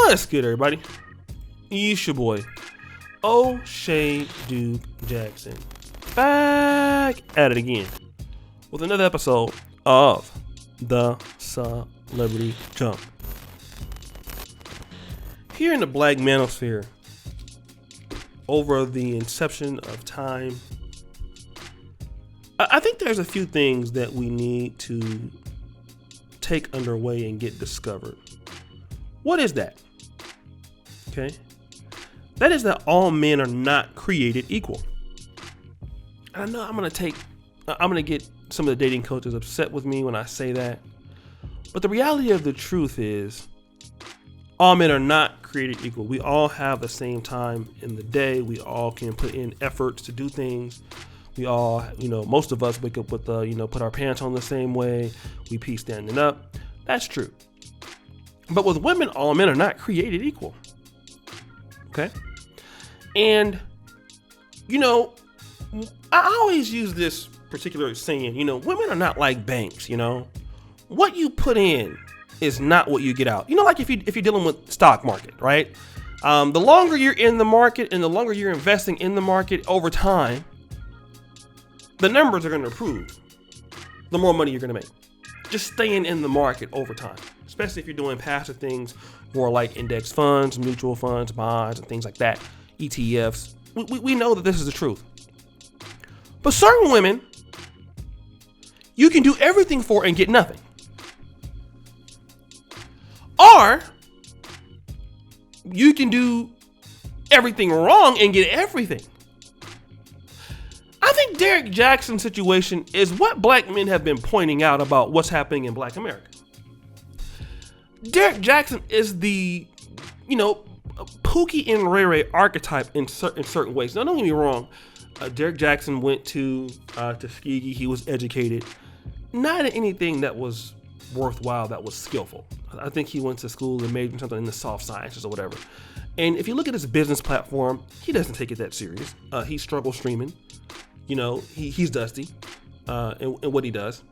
What's good, everybody? It's your boy, O'Shea Duke Jackson, back at it again with another episode of the Celebrity Jump. Here in the Black Manosphere, over the inception of time, I think there's a few things that we need to take underway and get discovered. What is that? Okay. That is that all men are not created equal. And I know I'm going to get some of the dating coaches upset with me when I say that. But the reality of the truth is all men are not created equal. We all have the same time in the day. We all can put in efforts to do things. We all, most of us wake up with, put our pants on the same way. We pee standing up. That's true. But with women, all men are not created equal. Okay? And, I always use this particular saying, women are not like banks, What you put in is not what you get out. Like if you're dealing with stock market, right? The longer you're in the market and the longer you're investing in the market over time, the numbers are going to improve. The more money you're going to make. Just staying in the market over time. Especially if you're doing passive things, more like index funds, mutual funds, bonds, and things like that, ETFs. We know that this is the truth. But certain women, you can do everything for and get nothing. Or you can do everything wrong and get everything. I think Derrick Jaxn's situation is what black men have been pointing out about what's happening in Black America. Derrick Jaxn is the, Pookie and Ray Ray archetype in certain ways. Now, don't get me wrong. Derrick Jaxn went to Tuskegee. He was educated. Not in anything that was worthwhile, that was skillful. I think he went to school and majored in something in the soft sciences or whatever. And if you look at his business platform, he doesn't take it that serious. He struggles streaming. He's dusty in what he does.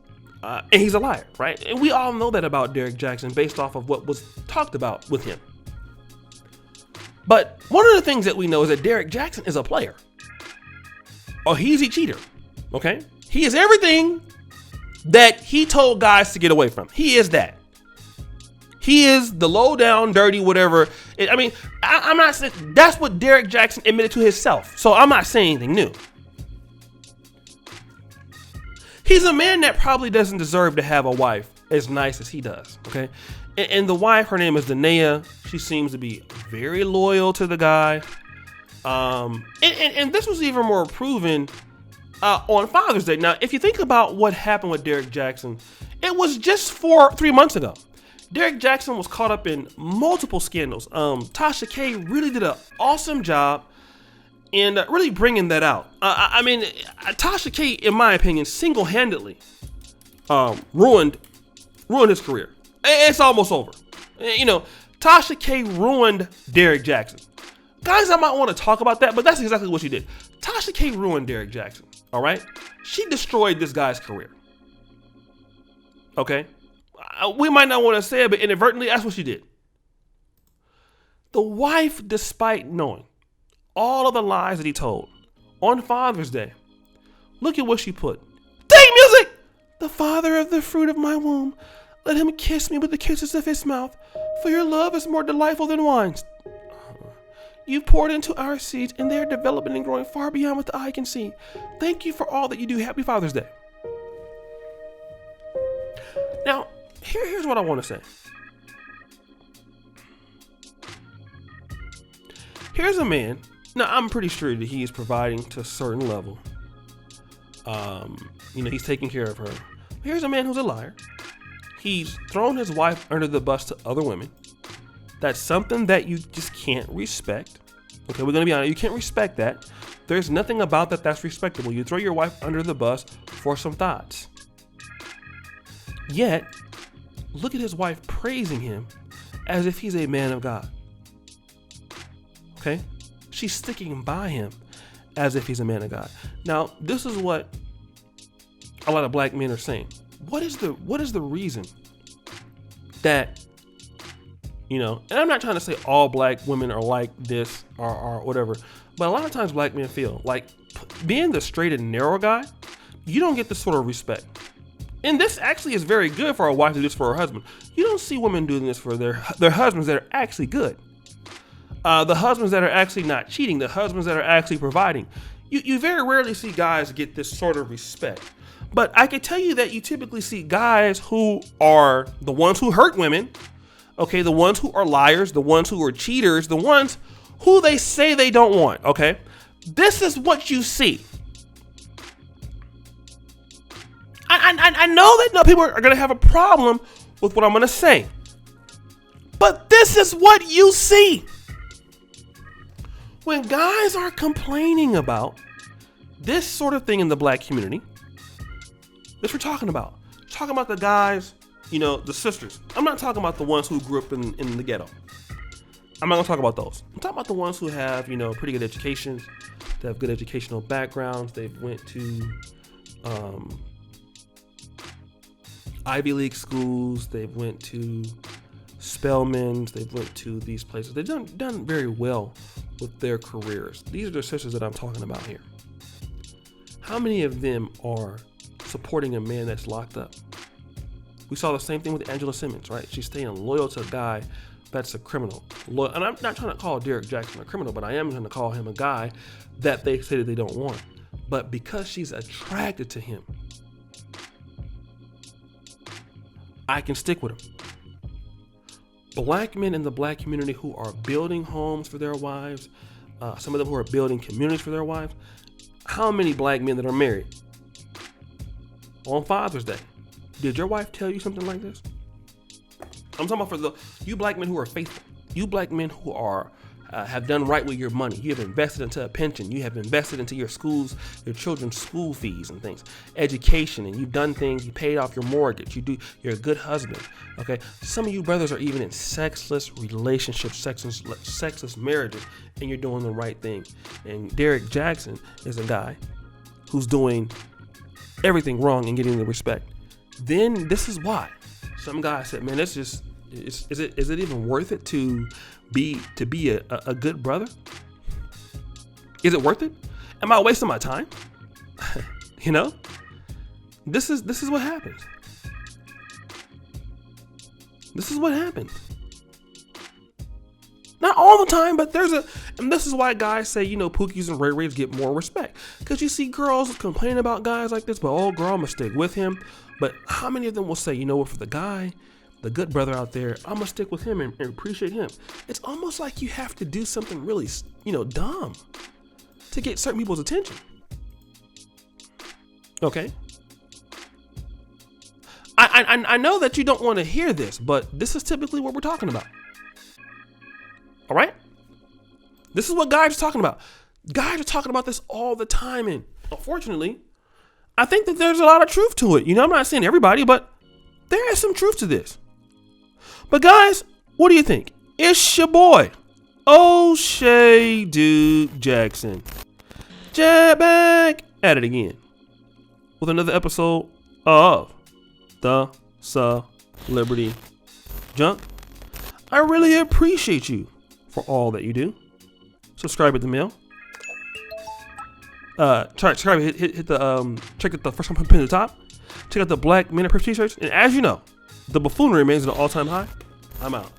And he's a liar, right? And we all know that about Derrick Jaxn based off of what was talked about with him. But one of the things that we know is that Derrick Jaxn is a player. Oh, he's a cheater, okay? He is everything that he told guys to get away from. He is that. He is the low down, dirty, whatever. I'm not saying that's what Derrick Jaxn admitted to himself. So I'm not saying anything new. He's a man that probably doesn't deserve to have a wife as nice as he does, okay? And the wife, her name is Danae. She seems to be very loyal to the guy. And this was even more proven on Father's Day. Now, if you think about what happened with Derrick Jaxn, it was just 3 months ago. Derrick Jaxn was caught up in multiple scandals. Tasha K really did an awesome job in really bringing that out. Tasha K, in my opinion, single-handedly ruined his career. It's almost over. Tasha K ruined Derrick Jaxn. Guys, I might want to talk about that, but that's exactly what she did. Tasha K ruined Derrick Jaxn, all right? She destroyed this guy's career. Okay? We might not want to say it, but inadvertently, that's what she did. The wife, despite knowing all of the lies that he told on Father's Day, look at what she put. Dang music! The father of the fruit of my womb, let him kiss me with the kisses of his mouth, for your love is more delightful than wines. You've poured into our seeds, and they are developing and growing far beyond what the eye can see. Thank you for all that you do. Happy Father's Day. Now, here's what I want to say. Here's a man. Now, I'm pretty sure that he is providing to a certain level. He's taking care of her. Here's a man who's a liar. He's thrown his wife under the bus to other women. That's something that you just can't respect. Okay, we're going to be honest. You can't respect that. There's nothing about that that's respectable. You throw your wife under the bus for some thoughts. Yet, look at his wife praising him as if he's a man of God. Okay? She's sticking by him as if he's a man of God. Now, this is what a lot of black men are saying. What is the reason that you know, and I'm not trying to say all black women are like this or whatever, but a lot of times black men feel like being the straight and narrow guy, you don't get this sort of respect. And this actually is very good for a wife to do this for her husband. You don't see women doing this for their husbands that are actually good. The husbands that are actually not cheating, the husbands that are actually providing. You very rarely see guys get this sort of respect. But I can tell you that you typically see guys who are the ones who hurt women, okay, the ones who are liars, the ones who are cheaters, the ones who they say they don't want, okay? This is what you see. I know that no people are going to have a problem with what I'm going to say, but this is what you see. When guys are complaining about this sort of thing in the black community, this we're talking about. Talking about the guys, you know, the sisters. I'm not talking about the ones who grew up in the ghetto. I'm not gonna talk about those. I'm talking about the ones who have, you know, pretty good educations. They have good educational backgrounds. They've went to Ivy League schools. They've went to Spelman's. They've went to these places. They've done very well with their careers. These are the sisters that I'm talking about here. How many of them are supporting a man that's locked up? We saw the same thing with Angela Simmons, right? She's staying loyal to a guy that's a criminal. And I'm not trying to call Derrick Jaxn a criminal, but I am going to call him a guy that they say that they don't want. But because she's attracted to him, I can stick with him. Black men in the black community who are building homes for their wives, some of them who are building communities for their wives. How many black men that are married on Father's Day? Did your wife tell you something like this? I'm talking about for you black men who are faithful. You black men who are have done right with your money. You have invested into a pension. You have invested into your schools, your children's school fees and things, education, and you've done things. You paid off your mortgage. You're a good husband. Okay. Some of you brothers are even in sexless relationships, sexless marriages, and you're doing the right thing. And Derrick Jaxn is a guy who's doing everything wrong and getting the respect. Then this is why some guys said, man, is it even worth it to be a good brother? Is it worth it? Am I wasting my time? You know, this is what happens. This is what happens. Not all the time, but and this is why guys say, you know, Pookies and Ray Rays get more respect. Because you see girls complaining about guys like this, but oh girl, I'm gonna stick with him. But how many of them will say, you know what, for the guy, the good brother out there, I'm gonna stick with him and appreciate him. It's almost like you have to do something really, you know, dumb to get certain people's attention. Okay. I know that you don't want to hear this, but this is typically what we're talking about. All right? This is what guys are talking about. Guys are talking about this all the time, and unfortunately, I think that there's a lot of truth to it. You know, I'm not saying everybody, but there is some truth to this. But guys, what do you think? It's your boy, O'Shea Dude Jackson. Back at it again with another episode of the Celebrity Junk. I really appreciate you for all that you do. Subscribe at the mail. Subscribe. Hit the check out the first one pin at the top. Check out the Black Men Appreciate t-shirts. And as you know, the buffoonery remains at an all-time high. I'm out.